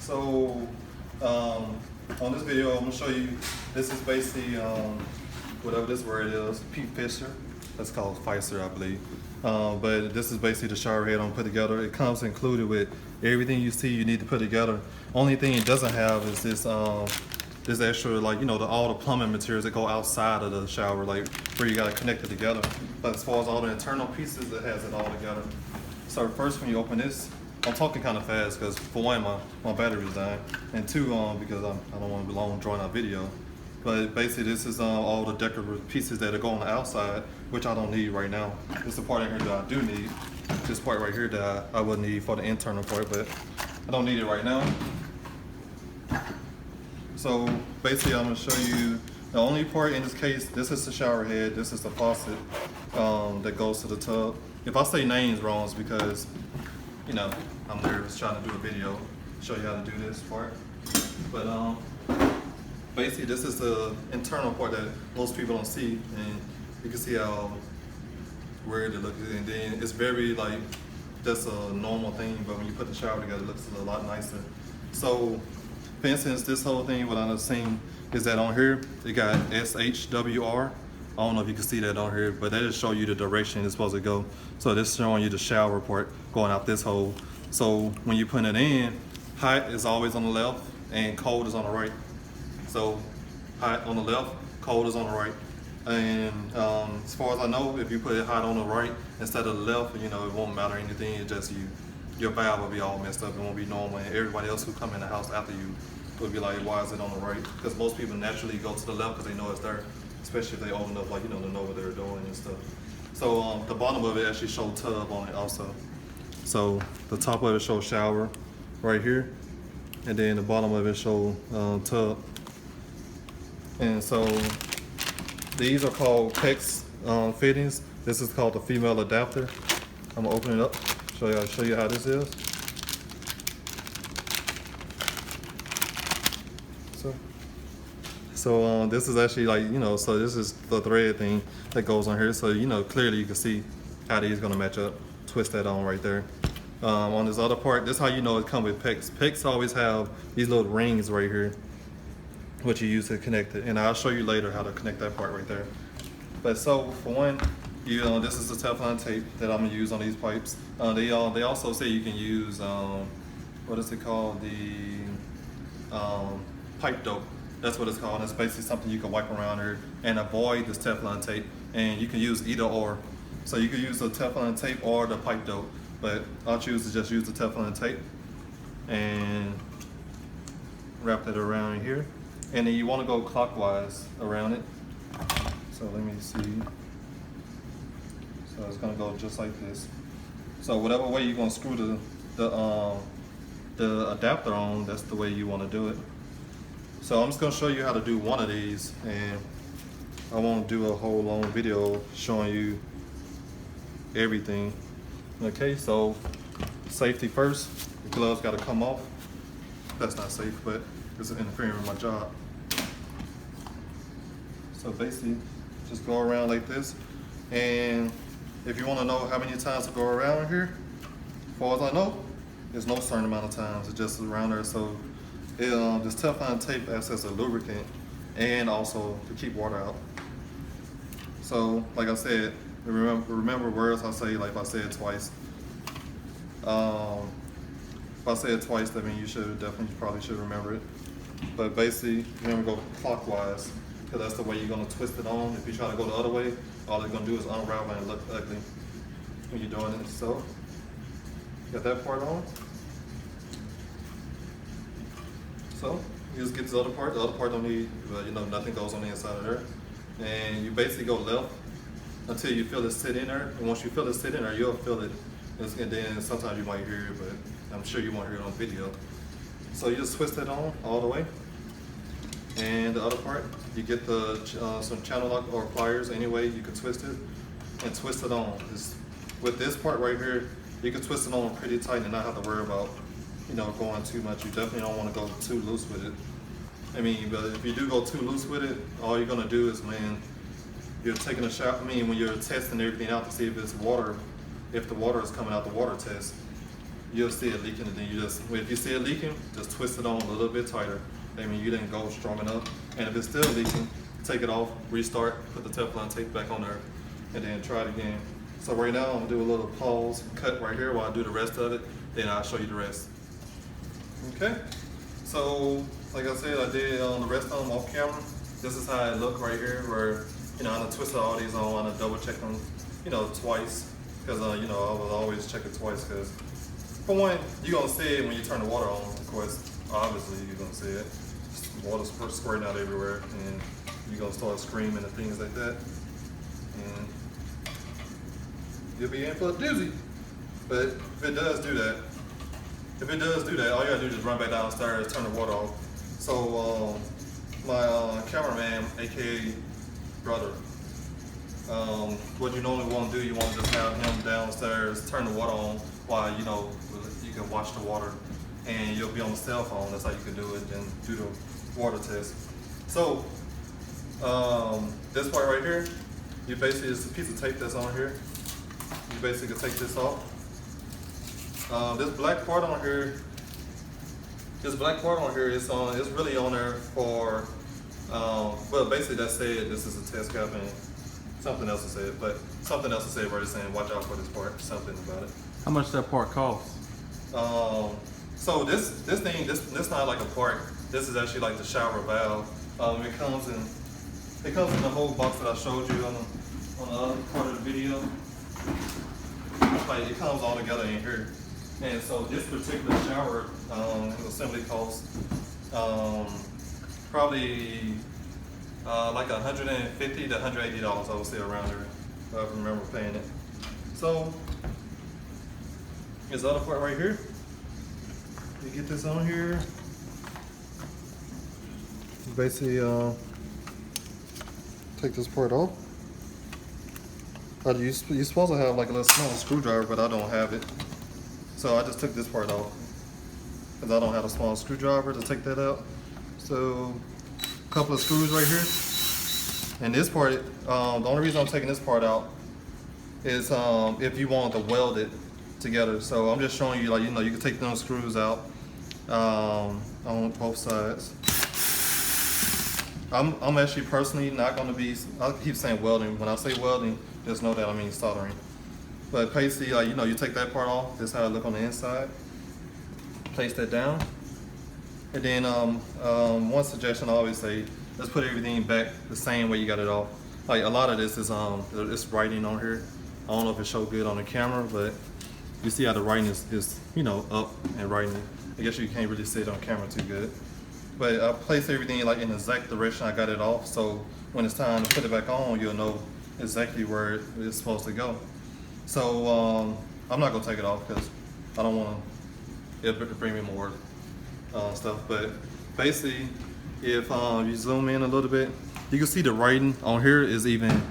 So on this video, I'm gonna show you, this is basically, whatever this word is, Pete Fisher. That's called Pfizer, I believe. But this is basically the shower head I'm put together. It comes included with everything you see you need to put together. Only thing it doesn't have is this extra, like, all the plumbing materials that go outside of the shower, like where you gotta connect it together. But as far as all the internal pieces, it has it all together. So first, when you open this, I'm talking kind of fast because for one, my battery's dying, and two, because I don't want to be long drawing out video. But basically, this is all the decorative pieces that go on the outside, which I don't need right now. This is the part in here that I do need. This part right here that I would need for the internal part, but I don't need it right now. So basically, I'm going to show you the only part in this case. This is the shower head. This is the faucet that goes to the tub. If I say names wrong, it's because I'm nervous trying to do a video, show you how to do this part. But basically, this is the internal part that most people don't see, and you can see how weird it looks. And then it's very like that's a normal thing, but when you put the shower together, it looks a lot nicer. So, for instance, this whole thing, what I've seen is that on here it got SHWR. I don't know if you can see that on here, but that just show you the direction it's supposed to go. So this is showing you the shower part going out this hole. So when you put it in, hot is always on the left and cold is on the right. So hot on the left, cold is on the right. And as far as I know, if you put it hot on the right instead of the left, it won't matter anything. It's just your valve will be all messed up. It won't be normal. And everybody else who come in the house after you will be like, why is it on the right? Because most people naturally go to the left because they know it's there. Especially if they old enough, to know what they're doing and stuff. So the bottom of it actually shows tub on it also. So the top of it shows shower right here, and then the bottom of it shows tub. And so these are called PEX fittings. This is called the female adapter. I'm gonna open it up, show you how this is. So this is actually so this is the thread thing that goes on here. So clearly you can see how these gonna match up. Twist that on right there. On this other part, this is how you know it comes with PEX. PEX always have these little rings right here, which you use to connect it. And I'll show you later how to connect that part right there. But so for one, this is the Teflon tape that I'm gonna use on these pipes. They also say you can use what is it called, the pipe dope. That's what it's called. It's basically something you can wipe around here and avoid this Teflon tape. And you can use either or. So you can use the Teflon tape or the pipe dope. But I'll choose to just use the Teflon tape and wrap that around here. And then you want to go clockwise around it. So let me see. So it's gonna go just like this. So whatever way you're gonna screw the adapter on, that's the way you want to do it. So I'm just going to show you how to do one of these, and I won't do a whole long video showing you everything. Okay, so safety first. The gloves got to come off. That's not safe, but it's interfering with my job. So basically, just go around like this. And if you want to know how many times to go around here, as far as I know, there's no certain amount of times. It's just around there. So this Teflon tape acts as a lubricant and also to keep water out. So, like I said, remember words I say, like if I say it twice. If I say it twice, that means you probably should remember it. But basically, you're gonna go clockwise, because that's the way you're gonna twist it on. If you try to go the other way, all it's gonna do is unravel and look ugly when you're doing it. So, got that part on. So you just get this other part. The other part don't need, nothing goes on the inside of there. And you basically go left until you feel it sit in there. And once you feel it sit in there, you'll feel it. And then sometimes you might hear it, but I'm sure you won't hear it on video. So you just twist it on all the way. And the other part, you get some channel lock or pliers. Anyway, you can twist it and twist it on. With this part right here, you can twist it on pretty tight and not have to worry about going too much. You definitely don't want to go too loose with it. But if you do go too loose with it, all you're gonna do is when you're taking a shower, when you're testing everything out to see if the water is coming out the water test, you'll see it leaking, and then you just, if you see it leaking, just twist it on a little bit tighter. I mean, you didn't go strong enough. And if it's still leaking, take it off, restart, put the Teflon tape back on there, and then try it again. So right now, I'm gonna do a little pause, cut right here while I do the rest of it, then I'll show you the rest. Okay, so like I said, I did the rest of them off camera. This is how it looked right here, where, you know, I done twisted all these on, I done double checked them, you know, twice, because, you know, I will always check it twice, because for one, you're gonna see it when you turn the water on, of course, obviously you're gonna see it. Water squirting out everywhere, and you're gonna start screaming and things like that. And you'll be in for a doozy. But if it does do that, all you gotta do is just run back downstairs, turn the water off. So my cameraman, aka brother, what you normally want to do, you want to just have him downstairs, turn the water on while, you know, you can watch the water, and you'll be on the cell phone. That's how you can do it and do the water test. So this part right here, you basically, it's a piece of tape that's on here. You basically take this off. This black part on here is really on there for, well, basically that said this is a test cap, and something else to say it, but something else to say where it's saying watch out for this part, something about it. How much that part costs? So this thing, this not like a part. This is actually like the shower valve. It comes in the whole box that I showed you on the other part of the video. Like, it comes all together in here. And so this particular shower assembly costs probably like $150 to $180, I would say, around there, if I remember paying it. So this other part right here, you get this on here. Basically, take this part off. You're supposed to have like a little small screwdriver, but I don't have it. So I just took this part off because I don't have a small screwdriver to take that out. So a couple of screws right here. And this part, the only reason I'm taking this part out is if you want to weld it together. So I'm just showing you, like, you know, you can take those screws out on both sides. I'm actually personally not going to be, I keep saying welding. When I say welding, just know that I mean soldering. But basically, like, you know, you take that part off. This is how it look on the inside. Place that down. And then one suggestion I always say, let's put everything back the same way you got it off. Like, a lot of this is it's writing on here. I don't know if it showed good on the camera, but you see how the writing is you know, up and writing. I guess you can't really see it on camera too good. But I place everything like in the exact direction I got it off, so when it's time to put it back on, you'll know exactly where it's supposed to go. So I'm not gonna take it off because I don't want to bring me more stuff. But basically, if you zoom in a little bit, you can see the writing on here is even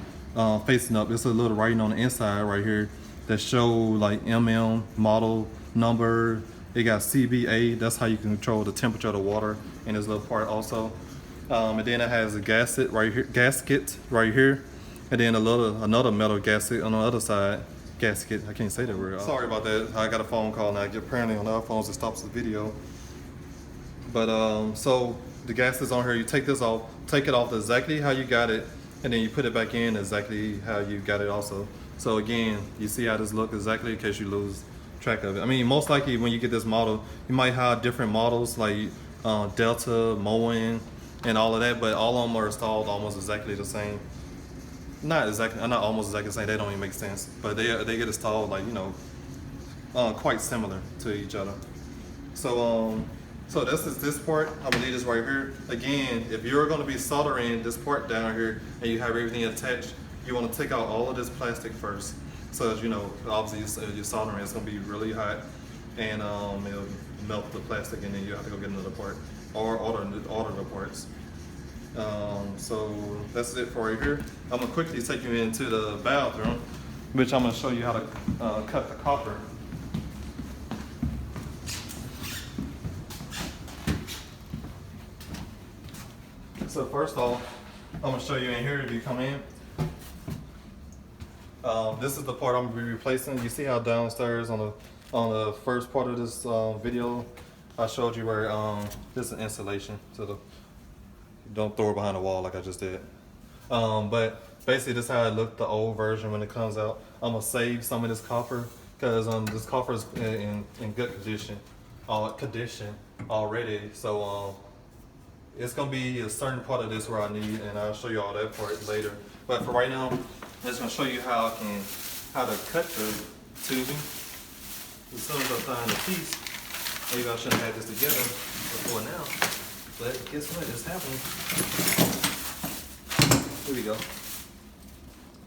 facing up. There's a little writing on the inside right here that show like MM, model, number. It got CBA, that's how you can control the temperature of the water in this little part also. And then it has a gasket right here, and then another metal gasket on the other side. Gasket, I can't say that word. Sorry about that, I got a phone call now. Apparently on our phones it stops the video. But so the gasket's on here, you take this off, take it off exactly how you got it, and then you put it back in exactly how you got it also. So again, you see how this looks exactly in case you lose track of it. I mean, most likely when you get this model, you might have different models like Delta, Moen, and all of that, but all of them are installed almost exactly the same. Not almost exactly the same, they don't even make sense, but they get installed like, you know, quite similar to each other. So so this is this part. I'm gonna leave this right here. Again, if you're gonna be soldering this part down here and you have everything attached, you wanna take out all of this plastic first. So as you know, obviously your soldering is gonna be really hot, and it'll melt the plastic, and then you have to go get another part or order the parts. So that's it for right here. I'm gonna quickly take you into the bathroom, which I'm gonna show you how to cut the copper. So first off, I'm gonna show you in here if you come in. This is the part I'm gonna be replacing. You see how downstairs on on the first part of this video, I showed you where this is insulation to the. Don't throw it behind the wall like I just did. But basically, this is how it looked the old version when it comes out. I'm gonna save some of this copper because this copper is in good condition already. So it's gonna be a certain part of this where I need, and I'll show you all that part later. But for right now, I'm just gonna show you how to cut the tubing. As soon as I find a piece, maybe I shouldn't have had this together before now. But guess what? It's happening. Here we go.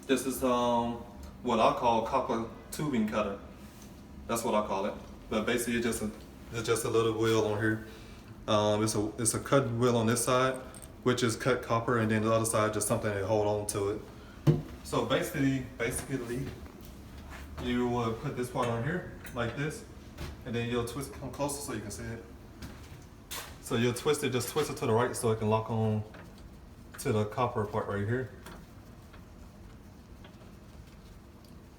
This is what I call copper tubing cutter. That's what I call it. But basically, it's just a little wheel on here. It's a cut wheel on this side, which is cut copper, and then the other side just something to hold on to it. So basically, you will put this part on here like this, and then you'll twist it. Come closer so you can see it. So you'll twist it, just twist it to the right so it can lock on to the copper part right here.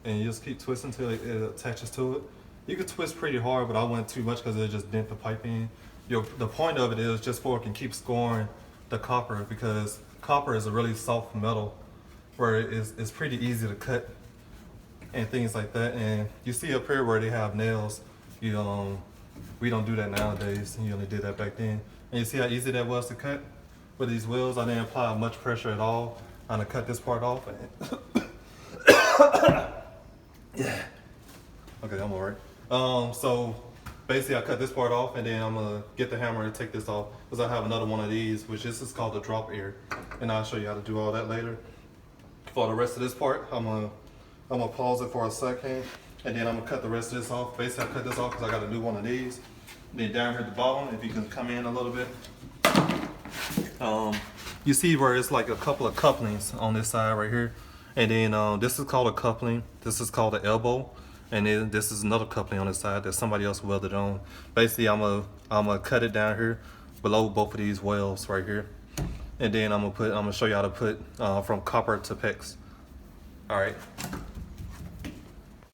And you just keep twisting until it attaches to it. You can twist pretty hard, but I went too much because it just dent the piping. The point of it is just for it can keep scoring the copper, because copper is a really soft metal where it's pretty easy to cut and things like that. And you see up here where they have nails, we don't do that nowadays. You only did that back then. And you see how easy that was to cut with these wheels. I didn't apply much pressure at all. I'm gonna cut this part off. Yeah. Okay, I'm all right. So basically I cut this part off, and then I'm gonna get the hammer and take this off, because I have another one of these, which this is called the drop ear. And I'll show you how to do all that later. For the rest of this part, I'm gonna pause it for a second, and then I'm gonna cut the rest of this off. Basically, I cut this off because I got a new one of these. Then down here at the bottom, if you can come in a little bit, you see where it's like a couple of couplings on this side right here. And then this is called a coupling. This is called an elbow. And then this is another coupling on this side that somebody else welded on. Basically, I'm gonna cut it down here below both of these welds right here. And then I'm gonna show you how to put from copper to PEX. All right.